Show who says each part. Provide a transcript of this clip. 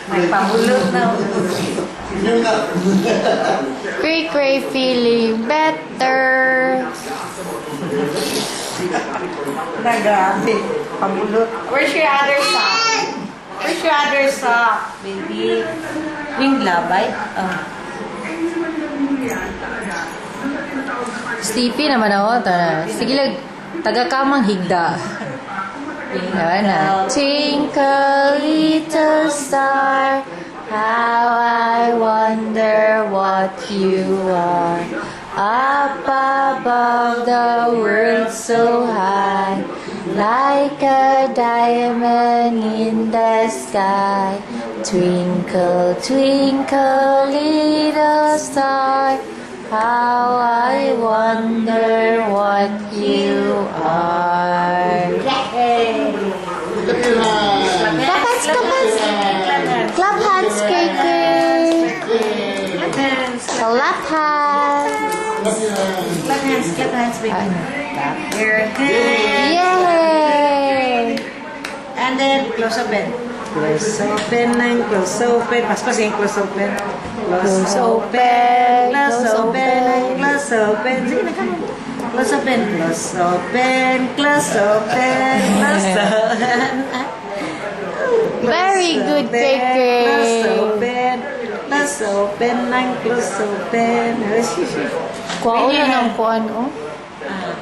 Speaker 1: Nagpamulot na.
Speaker 2: Cray feeling better.
Speaker 1: Na grabe. Pamulot. Where's your other sock? Where's your other sock, baby? Yung labay? Oh.
Speaker 2: Sleepy naman ako. Sige lang, taga-kamang higda. Ayan na. Twinkle little star, how I wonder what you are. Up above the world so high, like a diamond in the sky. Twinkle, twinkle, little star, how I wonder what you are. Clap hands, clap hands. Clap hands, KK.
Speaker 1: Clap hands.
Speaker 2: Clap hands.
Speaker 1: Clap hands, clap hands, baby. Clap your hands.
Speaker 2: Yay!
Speaker 1: And then, close open. Close open and close open. Pas yung close open.
Speaker 2: Close open.
Speaker 1: Close open and close open. Sige na, come on. Close open. Close open. Close open. Close open.
Speaker 2: Very good, KK.
Speaker 1: Close open. Close open and close open.
Speaker 2: Kuha ulo ng kuhan, oh.